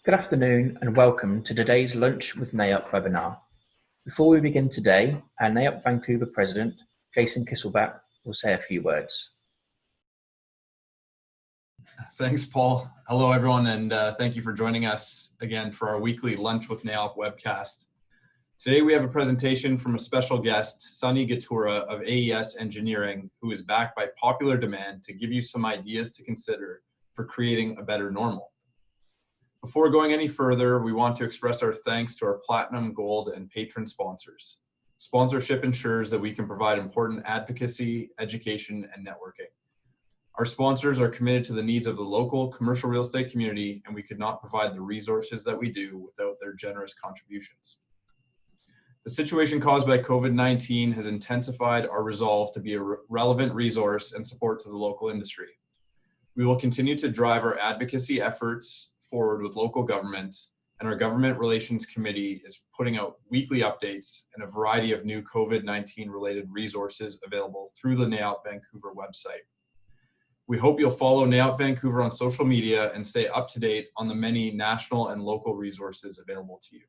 Good afternoon and welcome to today's Lunch with NAIOP webinar. Before we begin today, our NAIOP Vancouver President, Jason Kisselbach, will say a few words. Thanks, Paul. Hello, everyone, and thank you for joining us again for our weekly Lunch with NAIOP webcast. Today we have a presentation from a special guest, Sunny Ghataurah of AES Engineering, who is back by popular demand to give you some ideas to consider for creating a better normal. Before going any further, we want to express our thanks to our Platinum, Gold, and Patron sponsors. Sponsorship ensures that we can provide important advocacy, education, and networking. Our sponsors are committed to the needs of the local commercial real estate community, and we could not provide the resources that we do without their generous contributions. The situation caused by COVID-19 has intensified our resolve to be a relevant resource and support to the local industry. We will continue to drive our advocacy efforts forward with local government, and our Government Relations Committee is putting out weekly updates and a variety of new COVID-19 related resources available through the NAIOP Vancouver website. We hope you'll follow NAIOP Vancouver on social media and stay up to date on the many national and local resources available to you.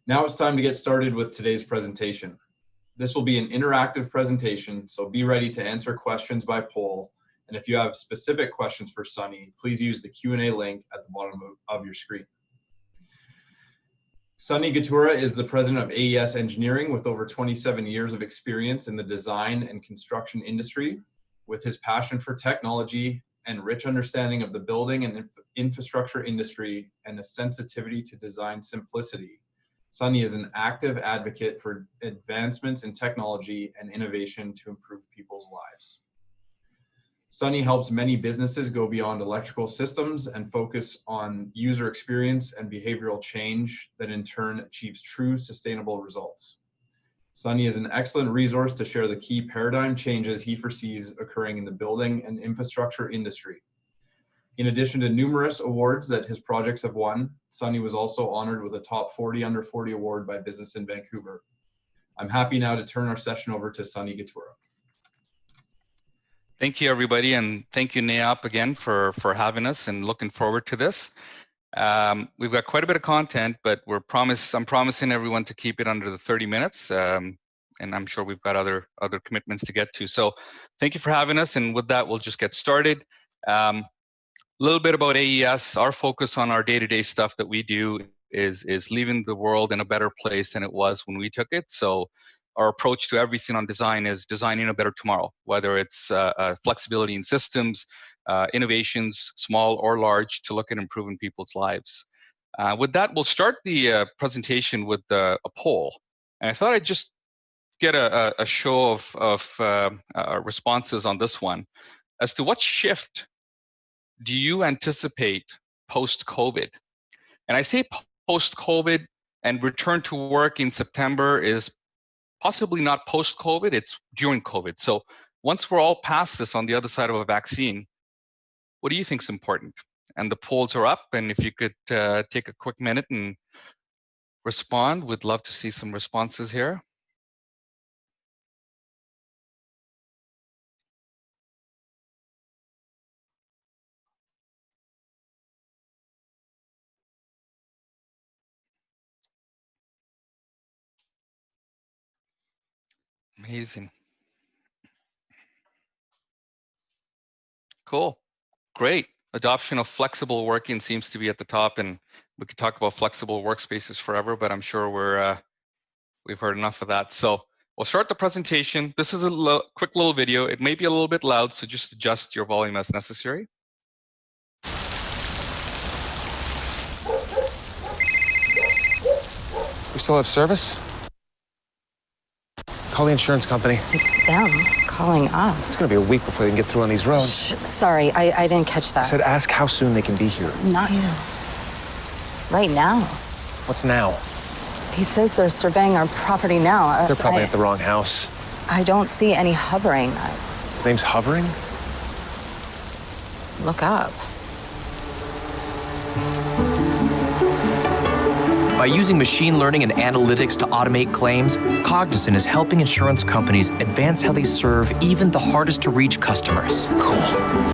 Now it's time to get started with today's presentation. This will be an interactive presentation, so be ready to answer questions by poll. And if you have specific questions for Sunny, please use the Q&A link at the bottom of your screen. Sunny Ghataurah is the president of AES Engineering with over 27 years of experience in the design and construction industry. With his passion for technology and rich understanding of the building and infrastructure industry and a sensitivity to design simplicity, Sunny is an active advocate for advancements in technology and innovation to improve people's lives. Sunny helps many businesses go beyond electrical systems and focus on user experience and behavioral change that in turn achieves true sustainable results. Sunny is an excellent resource to share the key paradigm changes he foresees occurring in the building and infrastructure industry. In addition to numerous awards that his projects have won, Sunny was also honored with a Top 40 Under 40 award by Business in Vancouver. I'm happy now to turn our session over to Sunny Ghataurah. Thank you, everybody, and thank you, NAIOP, again for having us and looking forward to this. We've got quite a bit of content, but I'm promising everyone to keep it under the 30 minutes, and I'm sure we've got other commitments to get to. So thank you for having us, and with that, we'll just get started. A little bit about AES. Our focus on our day-to-day stuff that we do is leaving the world in a better place than it was when we took it. So our approach to everything on design is designing a better tomorrow, whether it's flexibility in systems, innovations, small or large, to look at improving people's lives. With that, we'll start the presentation with a poll. And I thought I'd just get a show of responses on this one as to what shift do you anticipate post-COVID? And I say post-COVID and return to work in September is possibly not post-COVID, it's during COVID. So once we're all past this on the other side of a vaccine, what do you think is important? And the polls are up, and if you could take a quick minute and respond, we'd love to see some responses here. Amazing. Cool. Great. Adoption of flexible working seems to be at the top, and we could talk about flexible workspaces forever, but I'm sure we've heard enough of that. So we'll start the presentation. This is a quick little video. It may be a little bit loud, so just adjust your volume as necessary. We still have service? Call the insurance company. It's them calling us. It's gonna be a week before they can get through on these roads. Sorry, I didn't catch that. I said ask how soon they can be here. Not right now. What's now? He says they're surveying our property now. They're probably at the wrong house. I don't see any hovering. His name's Hovering? Look up. By using machine learning and analytics to automate claims, Cognizant is helping insurance companies advance how they serve even the hardest to reach customers. Cool.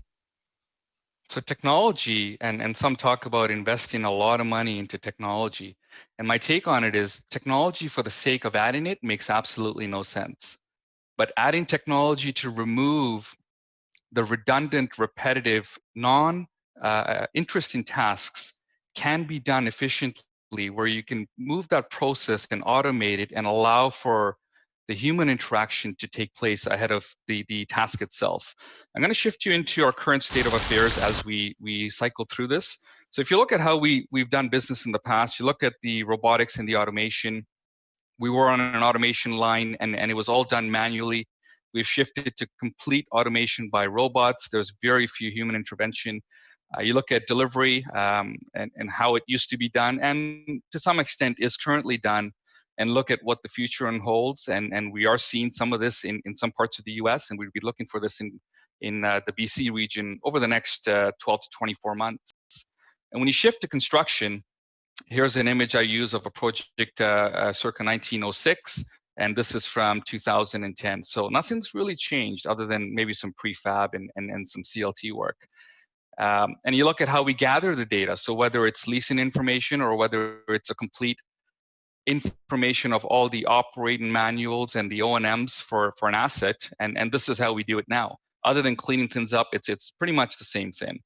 So technology, and some talk about investing a lot of money into technology. And my take on it is technology for the sake of adding it makes absolutely no sense. But adding technology to remove the redundant, repetitive, non-interesting tasks can be done efficiently, where you can move that process and automate it and allow for the human interaction to take place ahead of the task itself. I'm going to shift you into our current state of affairs as we cycle through this. So if you look at how we've done business in the past, you look at the robotics and the automation. We were on an automation line and it was all done manually. We've shifted to complete automation by robots. There's very few human intervention. You look at delivery and how it used to be done, and to some extent is currently done, and look at what the future unholds. And we are seeing some of this in some parts of the US, and we'd be looking for this in the BC region over the next 12 to 24 months. And when you shift to construction, here's an image I use of a project circa 1906. And this is from 2010. So nothing's really changed other than maybe some prefab and some CLT work. And you look at how we gather the data. So whether it's leasing information or whether it's a complete information of all the operating manuals and the O&Ms for an asset, and this is how we do it now. Other than cleaning things up, it's pretty much the same thing.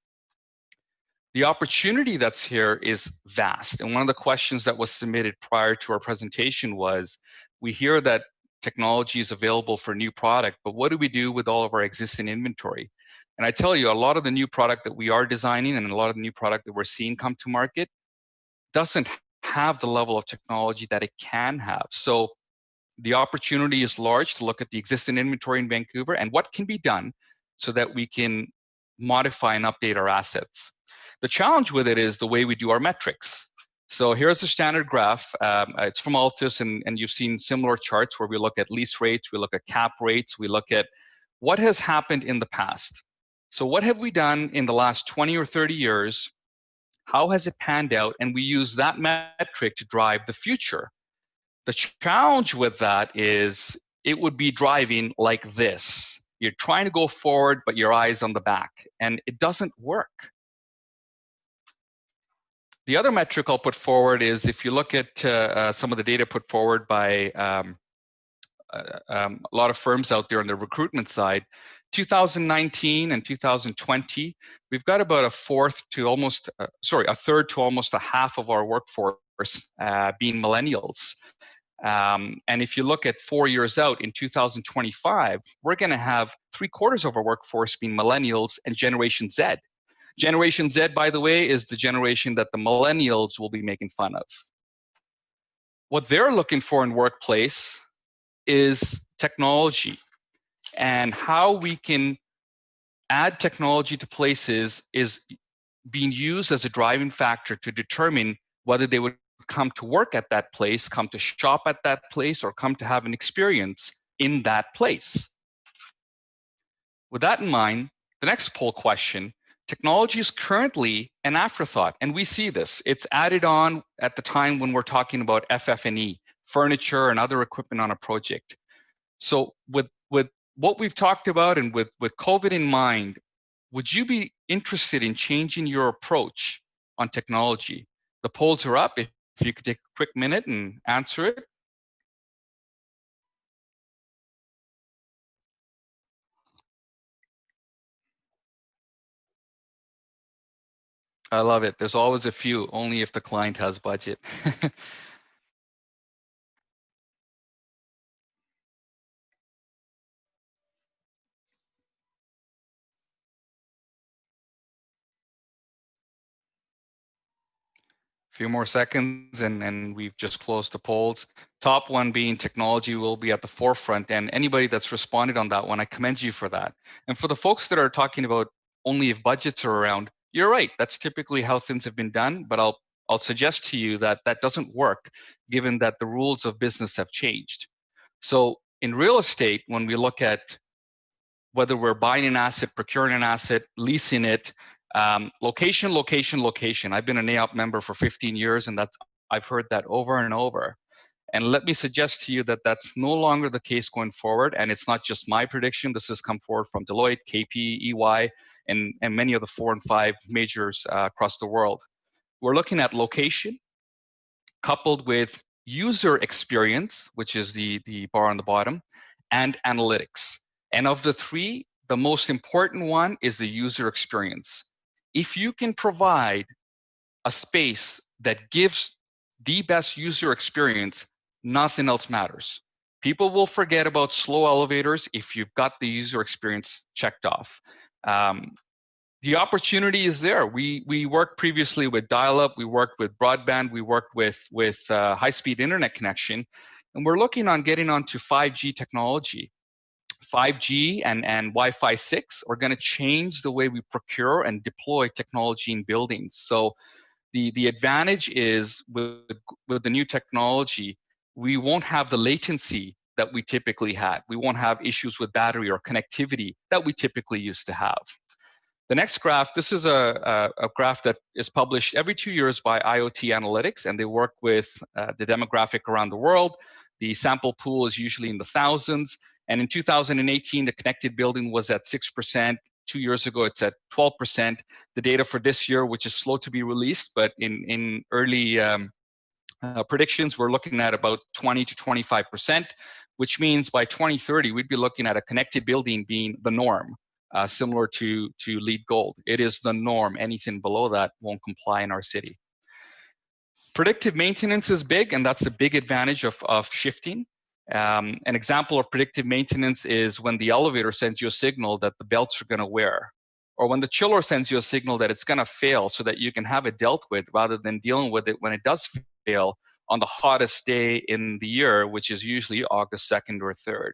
The opportunity that's here is vast. And one of the questions that was submitted prior to our presentation was, we hear that technology is available for new product, but what do we do with all of our existing inventory? And I tell you, a lot of the new product that we are designing and a lot of the new product that we're seeing come to market doesn't have the level of technology that it can have. So the opportunity is large to look at the existing inventory in Vancouver and what can be done so that we can modify and update our assets. The challenge with it is the way we do our metrics. So here's a standard graph. It's from Altus, and you've seen similar charts where we look at lease rates, we look at cap rates, we look at what has happened in the past. So what have we done in the last 20 or 30 years? How has it panned out? And we use that metric to drive the future. The challenge with that is it would be driving like this. You're trying to go forward, but your eye's on the back, and it doesn't work. The other metric I'll put forward is if you look at some of the data put forward by a lot of firms out there on the recruitment side, 2019 and 2020, we've got about a third to almost a half of our workforce being millennials. And if you look at 4 years out in 2025, we're going to have 3/4 of our workforce being millennials and Generation Z. Generation Z, by the way, is the generation that the millennials will be making fun of. What they're looking for in workplace is technology, and how we can add technology to places is being used as a driving factor to determine whether they would come to work at that place, come to shop at that place, or come to have an experience in that place. With that in mind, the next poll question: technology is currently an afterthought, and we see this. It's added on at the time when we're talking about FF&E, furniture and other equipment on a project. So with what we've talked about and with COVID in mind, would you be interested in changing your approach on technology? The polls are up. If you could take a quick minute and answer it. I love it. There's always a few, only if the client has budget. Few more seconds and we've just closed the polls. Top one being technology will be at the forefront, and anybody that's responded on that one, I commend you for that. And for the folks that are talking about only if budgets are around, you're right, that's typically how things have been done, but I'll suggest to you that that doesn't work given that the rules of business have changed. So in real estate, when we look at whether we're buying an asset, procuring an asset, leasing it, location, location, location. I've been a NAIOP member for 15 years, and I've heard that over and over. And let me suggest to you that that's no longer the case going forward. And it's not just my prediction. This has come forward from Deloitte, KP, EY, and many of the 4 and 5 majors across the world. We're looking at location coupled with user experience, which is the bar on the bottom, and analytics. And of the three, the most important one is the user experience. If you can provide a space that gives the best user experience, nothing else matters. People will forget about slow elevators if you've got the user experience checked off. The opportunity is there. We worked previously with dial-up, we worked with broadband, we worked with high-speed internet connection, and we're looking on getting onto 5G technology. 5G and Wi-Fi 6 are going to change the way we procure and deploy technology in buildings. So the advantage is with the new technology, we won't have the latency that we typically had. We won't have issues with battery or connectivity that we typically used to have. The next graph, this is a graph that is published every 2 years by IoT Analytics, and they work with the demographic around the world. The sample pool is usually in the thousands. And in 2018, the connected building was at 6%. 2 years ago, it's at 12%. The data for this year, which is slow to be released, but in early predictions, we're looking at about 20 to 25%, which means by 2030, we'd be looking at a connected building being the norm. Similar to LEED Gold. It is the norm. Anything below that won't comply in our city. Predictive maintenance is big, and that's the big advantage of shifting. An example of predictive maintenance is when the elevator sends you a signal that the belts are going to wear, or when the chiller sends you a signal that it's going to fail so that you can have it dealt with rather than dealing with it when it does fail on the hottest day in the year, which is usually August 2nd or 3rd.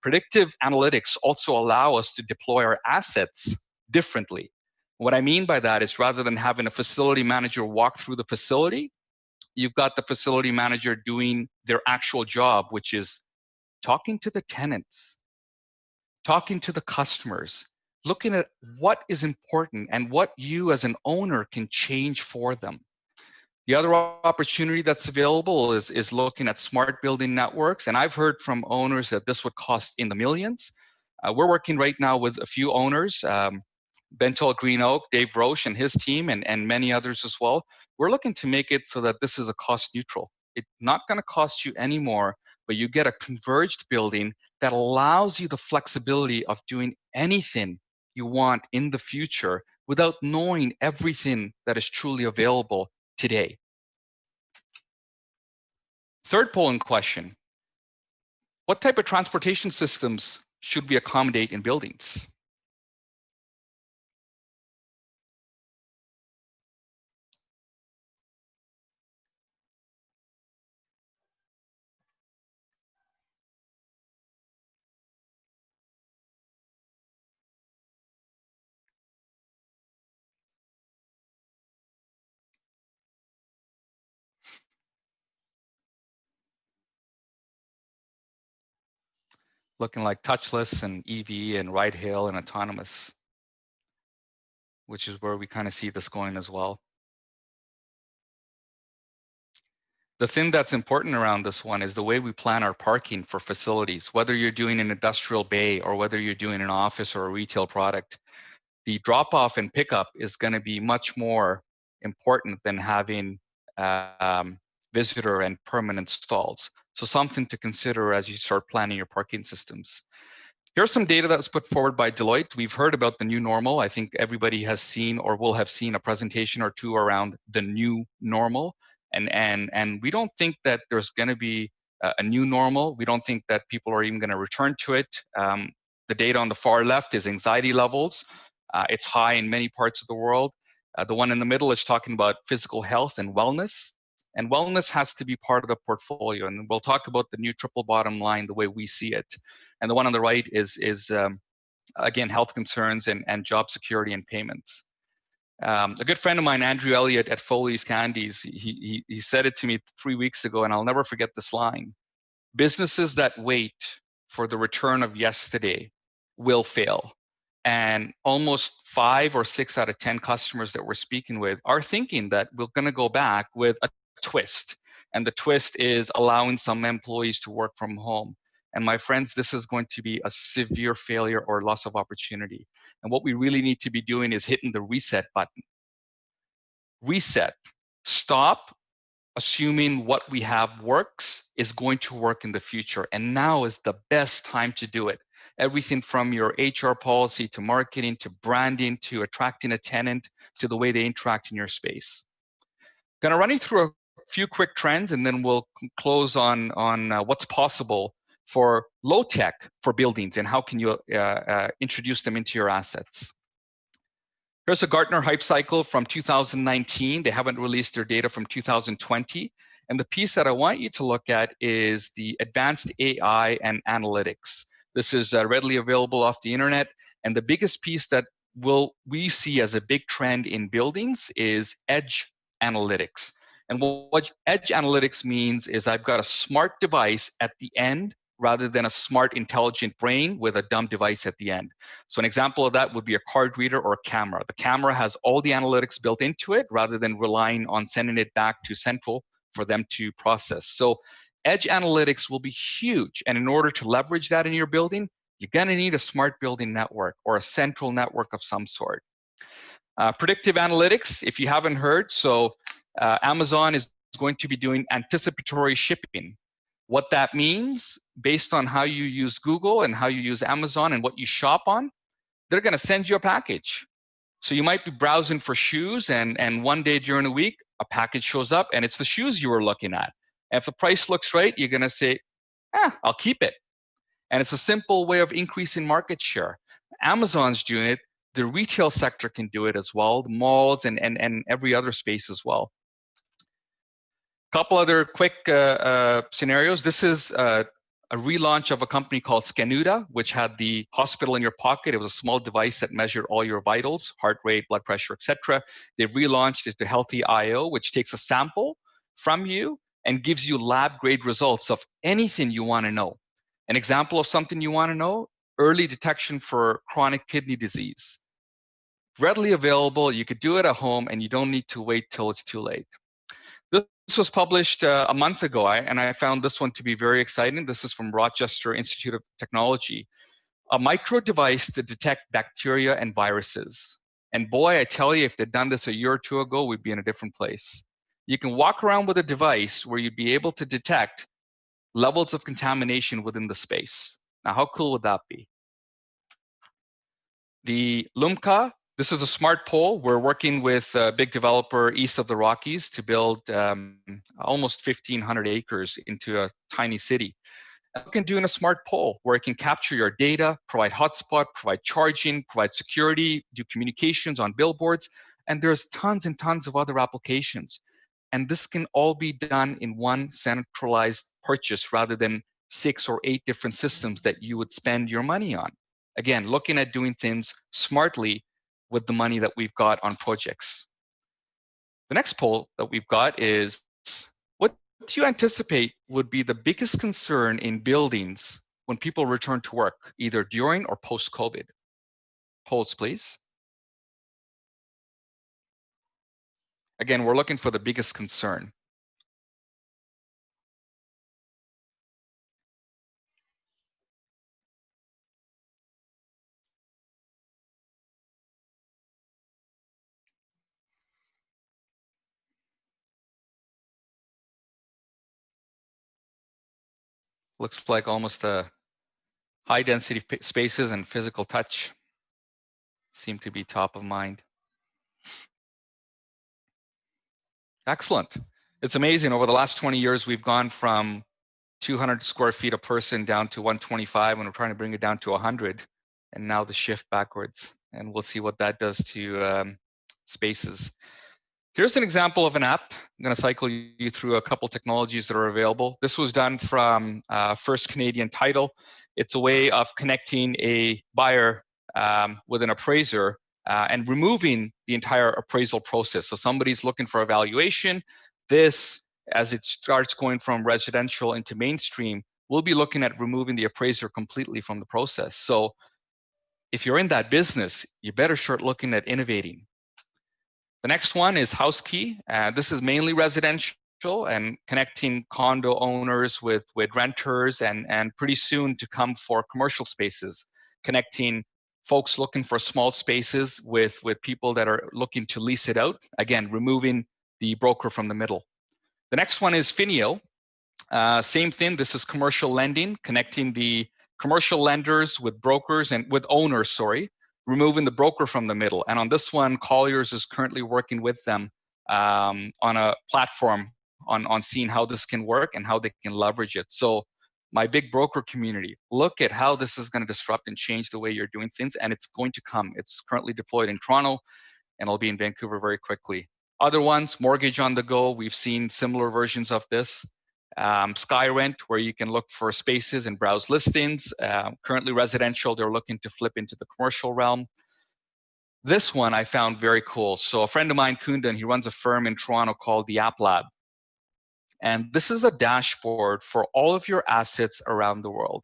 Predictive analytics also allow us to deploy our assets differently. What I mean by that is rather than having a facility manager walk through the facility, you've got the facility manager doing their actual job, which is talking to the tenants, talking to the customers, looking at what is important and what you as an owner can change for them. The other opportunity that's available is looking at smart building networks. And I've heard from owners that this would cost in the millions. We're working right now with a few owners, Bentall Green Oak, Dave Roche and his team, and many others as well. We're looking to make it so that this is a cost neutral. It's not going to cost you any more, but you get a converged building that allows you the flexibility of doing anything you want in the future without knowing everything that is truly available today. Third polling question: what type of transportation systems should we accommodate in buildings? Looking like touchless and EV and ride hail and autonomous, which is where we kind of see this going as well. The thing that's important around this one is the way we plan our parking for facilities, whether you're doing an industrial bay or whether you're doing an office or a retail product. The drop off and pickup is going to be much more important than having visitor and permanent stalls. So something to consider as you start planning your parking systems. Here's some data that was put forward by Deloitte. We've heard about the new normal. I think everybody has seen or will have seen a presentation or two around the new normal. And we don't think that there's going to be a new normal. We don't think that people are even going to return to it. The data on the far left is anxiety levels. It's high in many parts of the world. The one in the middle is talking about physical health and wellness. And wellness has to be part of the portfolio. And we'll talk about the new triple bottom line, the way we see it. And the one on the right is again, health concerns and job security and payments. A good friend of mine, Andrew Elliott at Foley's Candies, he said it to me 3 weeks ago, and I'll never forget this line: businesses that wait for the return of yesterday will fail. And almost 5 or 6 out of 10 customers that we're speaking with are thinking that we're going to go back with a twist. And the twist is allowing some employees to work from home. And my friends, this is going to be a severe failure or loss of opportunity. And what we really need to be doing is hitting the reset button. Reset. Stop assuming what we have works is going to work in the future. And now is the best time to do it. Everything from your HR policy to marketing to branding to attracting a tenant to the way they interact in your space. Going to run you through a few quick trends, and then we'll close on what's possible for low tech for buildings and how can you introduce them into your assets. Here's a Gartner hype cycle from 2019. They haven't released their data from 2020. And the piece that I want you to look at is the advanced AI and analytics. This is readily available off the internet. And the biggest piece that we see as a big trend in buildings is edge analytics. And what edge analytics means is I've got a smart device at the end rather than a smart, intelligent brain with a dumb device at the end. So an example of that would be a card reader or a camera. The camera has all the analytics built into it rather than relying on sending it back to central for them to process. So edge analytics will be huge. And in order to leverage that in your building, you're gonna need a smart building network or a central network of some sort. Predictive analytics, if you haven't heard, so Amazon is going to be doing anticipatory shipping. What that means, based on how you use Google and how you use Amazon and what you shop on, they're going to send you a package. So you might be browsing for shoes, and one day during the week, a package shows up, and it's the shoes you were looking at. And if the price looks right, you're going to say, I'll keep it. And it's a simple way of increasing market share. Amazon's doing it. The retail sector can do it as well, the malls and every other space as well. Couple other quick scenarios. This is a relaunch of a company called Scanuda, which had the hospital in your pocket. It was a small device that measured all your vitals, heart rate, blood pressure, etc. They relaunched it to Healthy IO, which takes a sample from you and gives you lab-grade results of anything you want to know. An example of something you want to know, early detection for chronic kidney disease. Readily available, you could do it at home, and you don't need to wait till it's too late. This was published a month ago, and I found this one to be very exciting. This is from Rochester Institute of Technology. A micro device to detect bacteria and viruses. And boy, I tell you, if they'd done this a year or two ago, we'd be in a different place. You can walk around with a device where you'd be able to detect levels of contamination within the space. Now, how cool would that be? The Lumka. This is a smart pole. We're working with a big developer east of the Rockies to build almost 1,500 acres into a tiny city. And we can do in a smart pole where it can capture your data, provide hotspot, provide charging, provide security, do communications on billboards, and there's tons and tons of other applications. And this can all be done in one centralized purchase rather than 6 or 8 different systems that you would spend your money on. Again, looking at doing things smartly with the money that we've got on projects. The next poll that we've got is, what do you anticipate would be the biggest concern in buildings when people return to work, either during or post-COVID? Polls, please. Again, we're looking for the biggest concern. Looks like almost a high density spaces and physical touch seem to be top of mind. Excellent. It's amazing. Over the last 20 years, we've gone from 200 square feet a person down to 125, and we're trying to bring it down to 100. And now the shift backwards. And we'll see what that does to spaces. Here's an example of an app. I'm going to cycle you through a couple technologies that are available. This was done from First Canadian Title. It's a way of connecting a buyer with an appraiser and removing the entire appraisal process. So somebody's looking for a valuation. This, as it starts going from residential into mainstream, we'll be looking at removing the appraiser completely from the process. So if you're in that business, you better start looking at innovating. The next one is HouseKey. This is mainly residential. and connecting condo owners with renters, and pretty soon to come for commercial spaces, connecting folks looking for small spaces with people that are looking to lease it out. Again, removing the broker from the middle. The next one is Finio. Same thing, this is commercial lending, connecting the commercial lenders with brokers and with owners, sorry, removing the broker from the middle. And on this one, Colliers is currently working with them on a platform on seeing how this can work and how they can leverage it. So my big broker community, look at how this is going to disrupt and change the way you're doing things, and it's going to come. It's currently deployed in Toronto, and it'll be in Vancouver very quickly. Other ones, mortgage on the go, we've seen similar versions of this. SkyRent, where you can look for spaces and browse listings. Currently residential, they're looking to flip into the commercial realm. This one I found very cool. So a friend of mine, Kundan, he runs a firm in Toronto called the App Lab. And this is a dashboard for all of your assets around the world.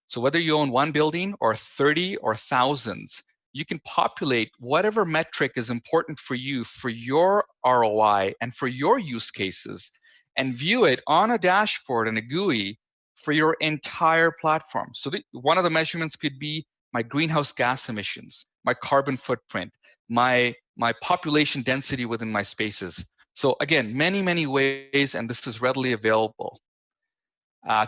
So whether you own one building or 30 or thousands, you can populate whatever metric is important for you, for your ROI and for your use cases, and view it on a dashboard and a GUI for your entire platform. So one of the measurements could be my greenhouse gas emissions, my carbon footprint, my population density within my spaces. So again, many ways, and this is readily available.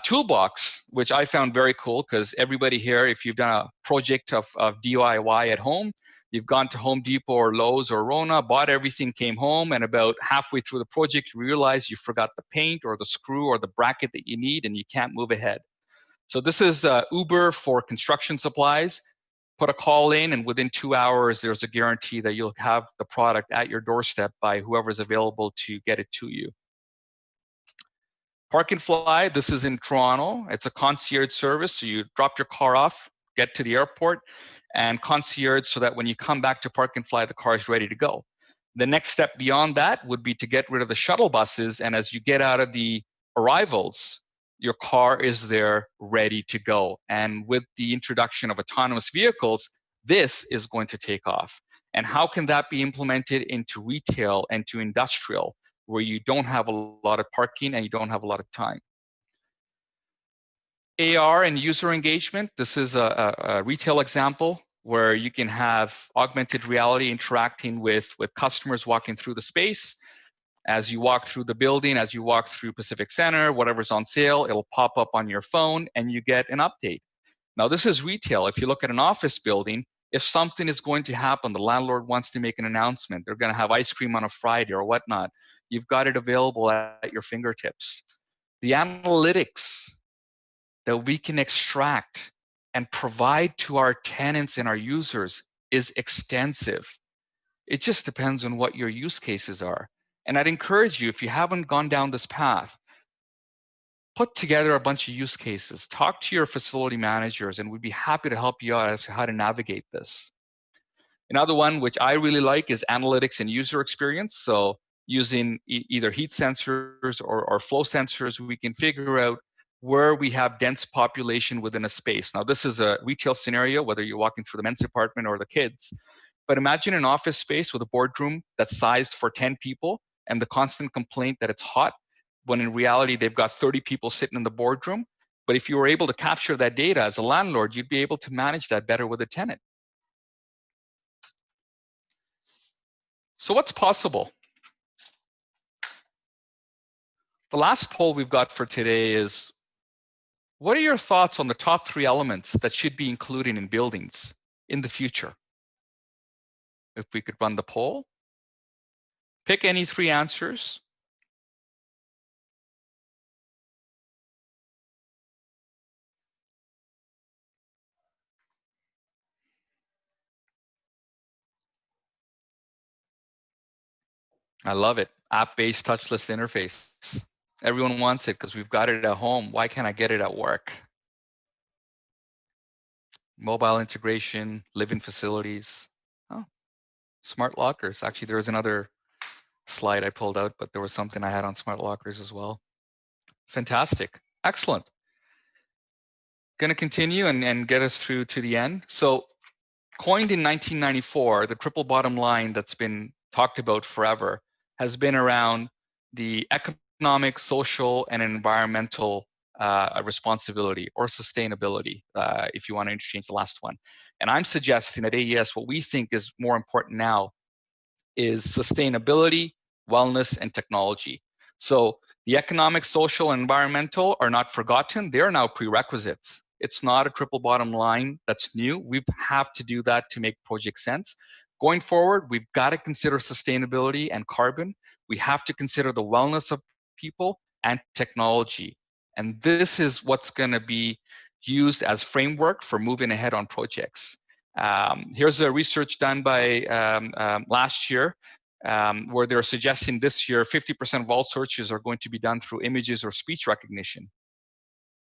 Toolbox, which I found very cool, because everybody here, if you've done a project of DIY at home, you've gone to Home Depot or Lowe's or Rona, bought everything, came home, and about halfway through the project, you realize you forgot the paint or the screw or the bracket that you need, and you can't move ahead. So this is Uber for construction supplies. Put a call in, and within 2 hours, there's a guarantee that you'll have the product at your doorstep by whoever's available to get it to you. Park and Fly, this is in Toronto. It's a concierge service. So you drop your car off, get to the airport, and concierge so that when you come back to Park and Fly, the car is ready to go. The next step beyond that would be to get rid of the shuttle buses. And as you get out of the arrivals, your car is there ready to go. And with the introduction of autonomous vehicles, this is going to take off. And how can that be implemented into retail and to industrial, where you don't have a lot of parking and you don't have a lot of time? AR and user engagement. This is a retail example where you can have augmented reality interacting with customers walking through the space. As you walk through the building, as you walk through Pacific Center, whatever's on sale, it'll pop up on your phone and you get an update. Now, this is retail. If you look at an office building, if something is going to happen, the landlord wants to make an announcement, they're going to have ice cream on a Friday or whatnot, you've got it available at your fingertips. The analytics that we can extract and provide to our tenants and our users is extensive. It just depends on what your use cases are. And I'd encourage you, if you haven't gone down this path, put together a bunch of use cases, talk to your facility managers, and we'd be happy to help you out as to how to navigate this. Another one, which I really like, is analytics and user experience. So using either heat sensors or flow sensors, we can figure out where we have dense population within a space. Now, this is a retail scenario, whether you're walking through the men's department or the kids. But imagine an office space with a boardroom that's sized for 10 people, and the constant complaint that it's hot, when in reality, they've got 30 people sitting in the boardroom. But if you were able to capture that data as a landlord, you'd be able to manage that better with a tenant. So what's possible? The last poll we've got for today is, what are your thoughts on the top 3 elements that should be included in buildings in the future? If we could run the poll, pick any 3 answers. I love it. App-based touchless interface. Everyone wants it because we've got it at home. Why can't I get it at work? Mobile integration, live-in facilities. Oh, smart lockers. Actually, there was another slide I pulled out, but there was something I had on smart lockers as well. Fantastic. Excellent. Going to continue and get us through to the end. So, coined in 1994, the triple bottom line that's been talked about forever has been around the economic economic, social, and environmental responsibility or sustainability, if you want to interchange the last one. And I'm suggesting at AES what we think is more important now is sustainability, wellness, and technology. So the economic, social, and environmental are not forgotten. They are now prerequisites. It's not a triple bottom line that's new. We have to do that to make projects sense. Going forward, we've got to consider sustainability and carbon. We have to consider the wellness of people and technology. And this is what's going to be used as framework for moving ahead on projects. Here's a research done by last year where they're suggesting this year 50% of all searches are going to be done through images or speech recognition.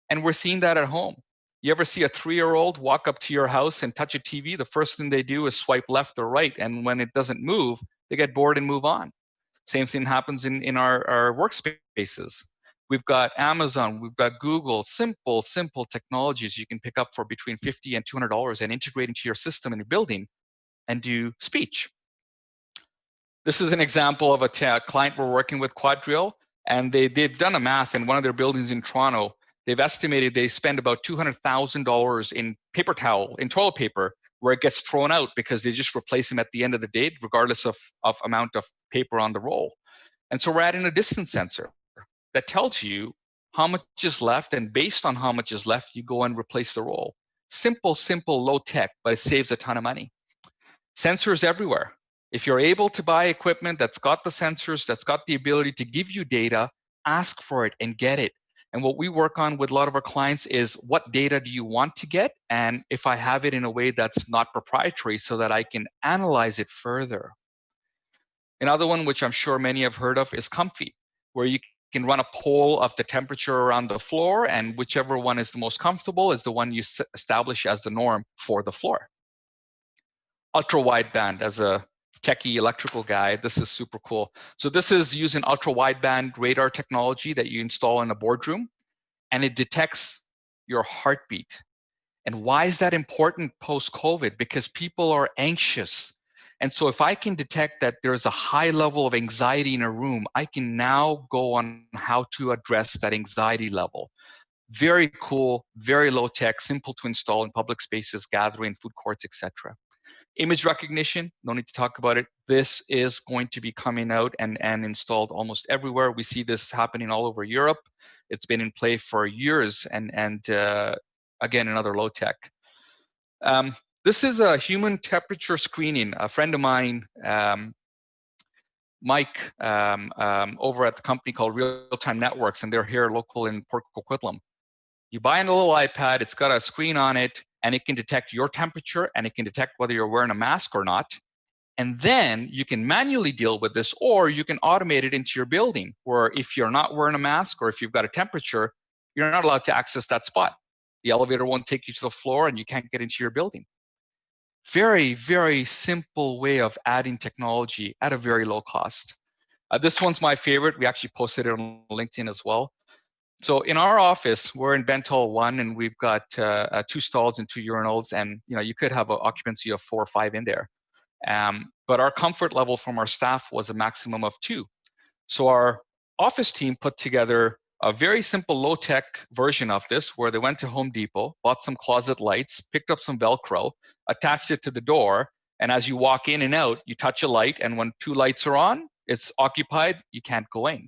And we're seeing that at home. You ever see a 3-year-old walk up to your house and touch a TV? The first thing they do is swipe left or right. And when it doesn't move, they get bored and move on. Same thing happens in our workspaces. We've got Amazon, we've got Google, simple technologies you can pick up for between $50 and $200 and integrate into your system in your building and do speech. This is an example of a client we're working with, Quadrille, and they've done a math in one of their buildings in Toronto. They've estimated they spend about $200,000 in paper towel, in toilet paper, where it gets thrown out because they just replace them at the end of the day, regardless of amount of paper on the roll. And so we're adding a distance sensor that tells you how much is left, and based on how much is left, you go and replace the roll. Simple, low tech, but it saves a ton of money. Sensors everywhere. If you're able to buy equipment that's got the sensors, that's got the ability to give you data, ask for it and get it. And what we work on with a lot of our clients is what data do you want to get? And if I have it in a way that's not proprietary so that I can analyze it further. Another one, which I'm sure many have heard of, is Comfy, where you can run a poll of the temperature around the floor, and whichever one is the most comfortable is the one you establish as the norm for the floor. Ultra wideband, as a techie electrical guy, this is super cool. So this is using ultra wideband radar technology that you install in a boardroom, and it detects your heartbeat. And why is that important post-COVID? Because people are anxious. And so if I can detect that there's a high level of anxiety in a room, I can now go on how to address that anxiety level. Very cool, very low tech, simple to install in public spaces, gathering, food courts, etc. Image recognition, no need to talk about it. This is going to be coming out and installed almost everywhere. We see this happening all over Europe. It's been in play for years, and again, another low tech. This is a human temperature screening. A friend of mine, Mike, over at the company called Real Time Networks, and they're here local in Port Coquitlam. You buy a little iPad, it's got a screen on it, and it can detect your temperature, and it can detect whether you're wearing a mask or not. And then you can manually deal with this, or you can automate it into your building, where if you're not wearing a mask or if you've got a temperature, you're not allowed to access that spot. The elevator won't take you to the floor, and you can't get into your building. Very, very simple way of adding technology at a very low cost. This one's my favorite. We actually posted it on LinkedIn as well. So in our office, we're in Bentall 1, and we've got 2 stalls and 2 urinals, and you could have an occupancy of 4 or 5 in there. But our comfort level from our staff was a maximum of 2. So our office team put together a very simple low-tech version of this, where they went to Home Depot, bought some closet lights, picked up some Velcro, attached it to the door, and as you walk in and out, you touch a light, and when 2 lights are on, it's occupied, you can't go in.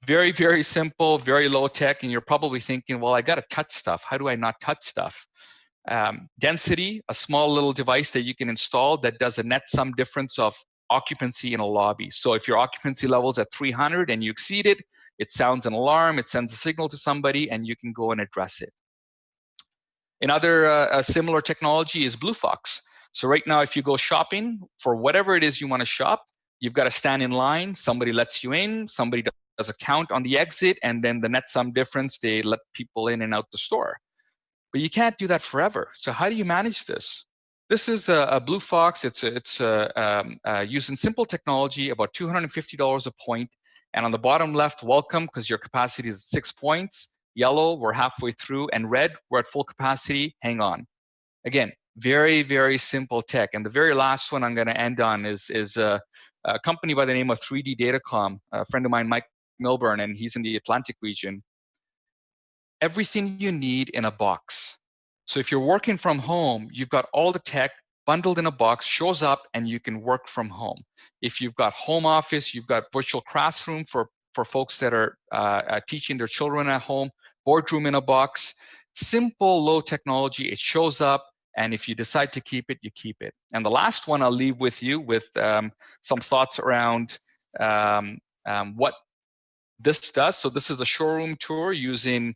Very, very simple, very low-tech, and you're probably thinking, well, I got to touch stuff. How do I not touch stuff? Density, a small little device that you can install that does a net sum difference of occupancy in a lobby. So if your occupancy level is at 300 and you exceed it, it sounds an alarm, it sends a signal to somebody, and you can go and address it. Another similar technology is Blue Fox. So right now, if you go shopping for whatever it is you want to shop, you've got to stand in line, somebody lets you in, somebody does a count on the exit, and then the net sum difference, they let people in and out the store. But you can't do that forever. So how do you manage this? This is a Blue Fox. It's using simple technology, about $250 a point. And on the bottom left, welcome, because your capacity is 6 points. Yellow, we're halfway through. And red, we're at full capacity, hang on. Again, very, very simple tech. And the very last one I'm going to end on is a company by the name of 3D Datacom. A friend of mine, Mike Milburn, and he's in the Atlantic region. Everything you need in a box. So if you're working from home, you've got all the tech bundled in a box, shows up, and you can work from home. If you've got home office, you've got virtual classroom for folks that are teaching their children at home, boardroom in a box, simple, low technology, it shows up, and if you decide to keep it, you keep it. And the last one I'll leave with you with some thoughts around what this does. So this is a showroom tour using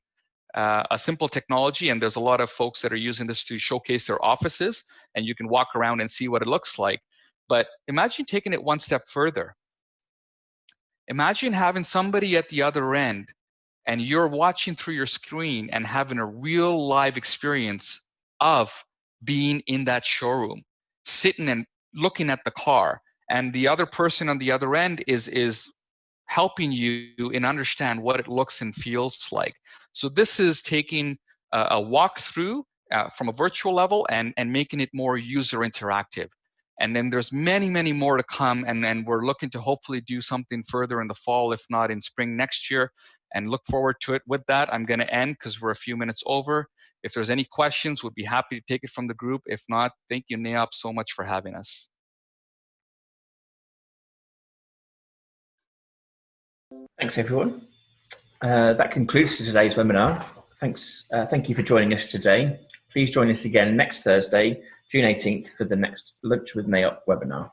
a simple technology, and there's a lot of folks that are using this to showcase their offices, and you can walk around and see what it looks like. But imagine taking it one step further. Imagine having somebody at the other end, and you're watching through your screen and having a real live experience of being in that showroom, sitting and looking at the car, and the other person on the other end is helping you and understand what it looks and feels like. So this is taking a walkthrough from a virtual level and making it more user interactive. And then there's many, many more to come, and we're looking to hopefully do something further in the fall, if not in spring next year, and look forward to it. With that, I'm gonna end because we're a few minutes over. If there's any questions, we'd be happy to take it from the group. If not, thank you, NAIOP, so much for having us. Thanks, everyone. That concludes today's webinar. Thank you for joining us today. Please join us again next Thursday, June 18th, for the next Lunch with NAIOP webinar.